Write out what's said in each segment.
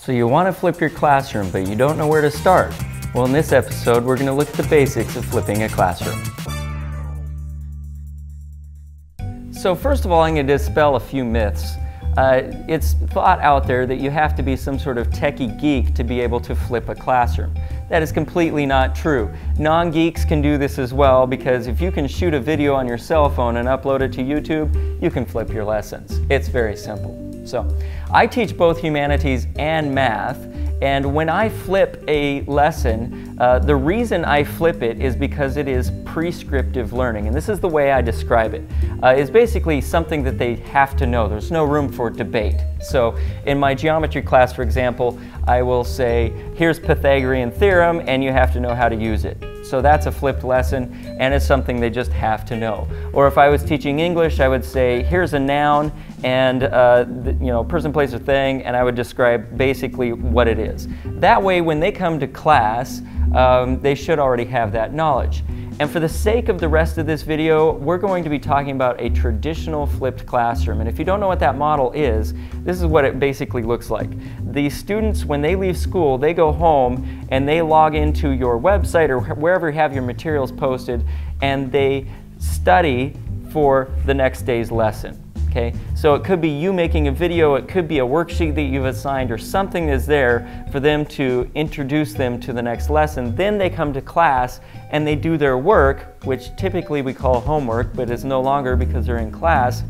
So you want to flip your classroom, but you don't know where to start. Well, in this episode, we're going to look at the basics of flipping a classroom. So first of all, I'm going to dispel a few myths. It's thought out there that you have to be some sort of techie geek to be able to flip a classroom. That is completely not true. Non-geeks can do this as well, because if you can shoot a video on your cell phone and upload it to YouTube, you can flip your lessons. It's very simple. So, I teach both humanities and math, and when I flip a lesson, the reason I flip it is because it is prescriptive learning, and this is the way I describe it. It's basically something that they have to know. There's no room for debate. So in my geometry class, for example, I will say, here's Pythagorean theorem, and you have to know how to use it. So that's a flipped lesson, and it's something they just have to know. Or if I was teaching English, I would say, here's a noun, and person, place, or thing, and I would describe basically what it is. That way, when they come to class, they should already have that knowledge. And for the sake of the rest of this video, we're going to be talking about a traditional flipped classroom. And if you don't know what that model is, this is what it basically looks like. The students, when they leave school, they go home and they log into your website or wherever you have your materials posted, and they study for the next day's lesson. Okay? So it could be you making a video, it could be a worksheet that you've assigned, or something is there for them to introduce them to the next lesson. Then they come to class and they do their work, which typically we call homework, but is no longer because they're in class.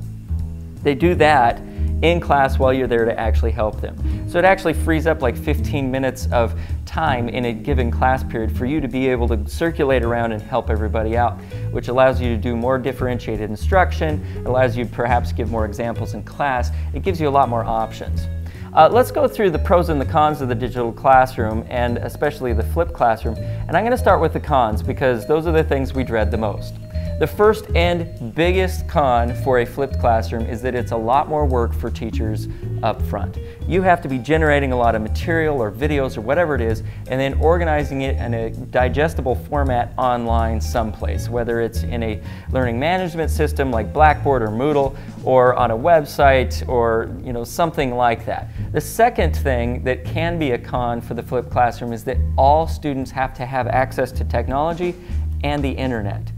They do that in class while you're there to actually help them. So it actually frees up like 15 minutes of time in a given class period for you to be able to circulate around and help everybody out, which allows you to do more differentiated instruction, allows you to perhaps give more examples in class. It gives you a lot more options. Let's go through the pros and the cons of the digital classroom, and especially the flipped classroom. And I'm going to start with the cons because those are the things we dread the most. The first and biggest con for a flipped classroom is that it's a lot more work for teachers up front. You have to be generating a lot of material or videos or whatever it is, and then organizing it in a digestible format online someplace, whether it's in a learning management system like Blackboard or Moodle, or on a website, or something like that. The second thing that can be a con for the flipped classroom is that all students have to have access to technology and the internet.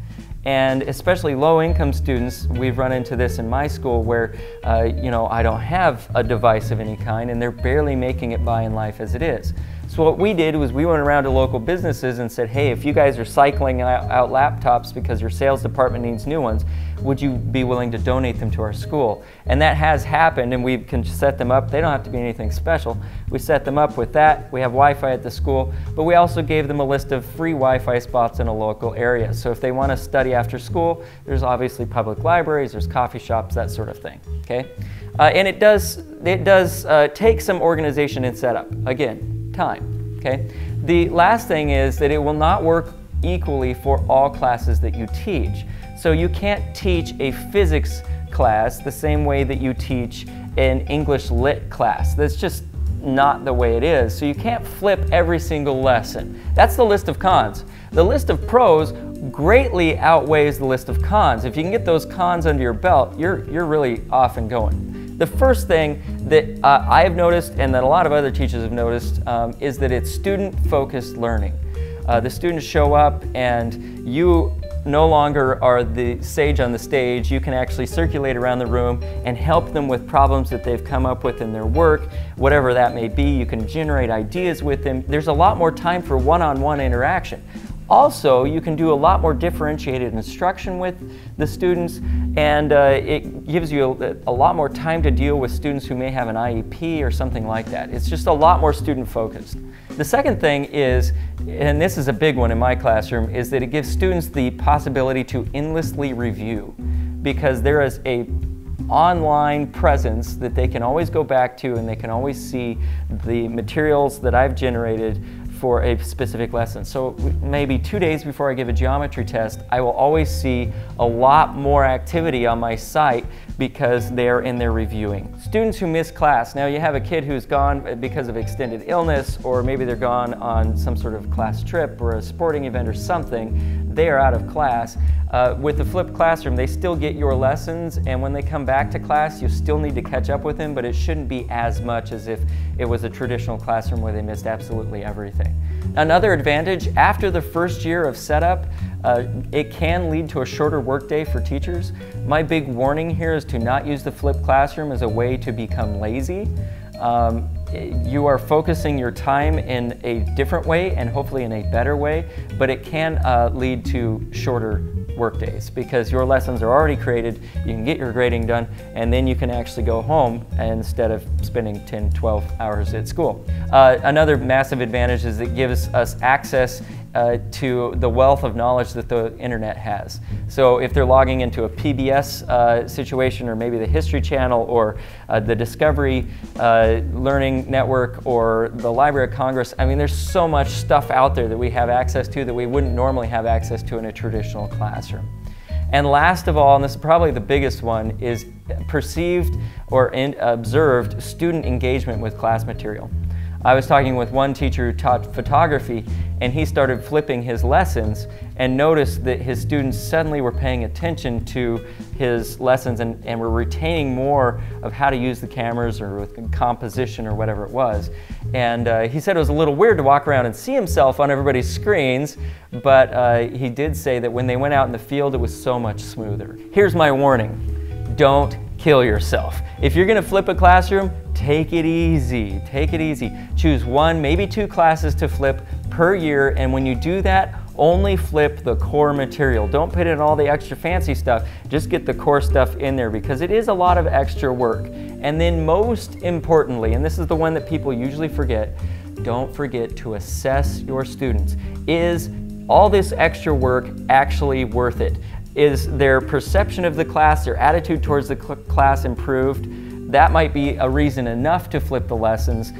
And especially low-income students, we've run into this in my school where, I don't have a device of any kind and they're barely making it by in life as it is. So what we did was we went around to local businesses and said, hey, if you guys are cycling out laptops because your sales department needs new ones, would you be willing to donate them to our school? And that has happened, and we can set them up. They don't have to be anything special. We set them up with that. We have Wi-Fi at the school, but we also gave them a list of free Wi-Fi spots in a local area. So if they want to study after school, there's obviously public libraries, there's coffee shops, that sort of thing. Okay? And it does take some organization and setup. Again, time. Okay? The last thing is that it will not work equally for all classes that you teach. So you can't teach a physics class the same way that you teach an English lit class. That's just not the way it is. So you can't flip every single lesson. That's the list of cons. The list of pros greatly outweighs the list of cons. If you can get those cons under your belt, you're really off and going. The first thing that I have noticed, and that a lot of other teachers have noticed, is that it's student-focused learning. The students show up and you no longer are the sage on the stage. You can actually circulate around the room and help them with problems that they've come up with in their work, whatever that may be. You can generate ideas with them. There's a lot more time for one-on-one interaction. Also, you can do a lot more differentiated instruction with the students, and it gives you a lot more time to deal with students who may have an IEP or something like that. It's just a lot more student-focused. The second thing is, and this is a big one in my classroom, is that it gives students the possibility to endlessly review, because there is a online presence that they can always go back to, and they can always see the materials that I've generated for a specific lesson. So maybe 2 days before I give a geometry test, I will always see a lot more activity on my site because they're in there reviewing. Students who miss class, now you have a kid who's gone because of extended illness, or maybe they're gone on some sort of class trip or a sporting event or something, they are out of class. With the flipped classroom, they still get your lessons, and when they come back to class, you still need to catch up with them, but it shouldn't be as much as if it was a traditional classroom where they missed absolutely everything. Another advantage, after the first year of setup, it can lead to a shorter workday for teachers. My big warning here is to not use the flipped classroom as a way to become lazy. You are focusing your time in a different way and hopefully in a better way, but it can lead to shorter work days because your lessons are already created, you can get your grading done, and then you can actually go home instead of spending 10, 12 hours at school. Another massive advantage is it gives us access to the wealth of knowledge that the internet has. So if they're logging into a PBS situation, or maybe the History Channel, or the Discovery Learning Network, or the Library of Congress, I mean, there's so much stuff out there that we have access to that we wouldn't normally have access to in a traditional classroom. And last of all, and this is probably the biggest one, is perceived or observed student engagement with class material. I was talking with one teacher who taught photography, and he started flipping his lessons and noticed that his students suddenly were paying attention to his lessons and were retaining more of how to use the cameras or with composition or whatever it was. And he said it was a little weird to walk around and see himself on everybody's screens, but he did say that when they went out in the field, it was so much smoother. Here's my warning: don't kill yourself. If you're going to flip a classroom, take it easy. Take it easy. Choose 1, maybe 2 classes to flip per year, and when you do that, only flip the core material. Don't put in all the extra fancy stuff. Just get the core stuff in there because it is a lot of extra work. And then most importantly, and this is the one that people usually forget, don't forget to assess your students. Is all this extra work actually worth it? Is their perception of the class, their attitude towards the class improved? That might be a reason enough to flip the lessons.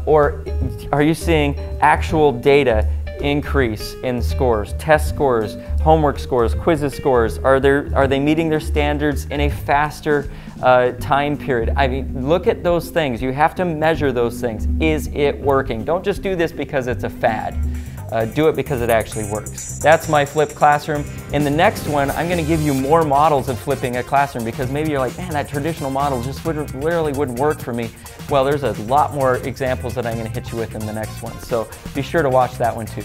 Or are you seeing actual data increase in scores, test scores, homework scores, quizzes scores? Are they meeting their standards in a faster time period? I mean, look at those things. You have to measure those things. Is it working? Don't just do this because it's a fad. Do it because it actually works. That's my flipped classroom. In the next one, I'm going to give you more models of flipping a classroom because maybe you're like, man, that traditional model just literally wouldn't work for me. Well, there's a lot more examples that I'm going to hit you with in the next one. So be sure to watch that one too.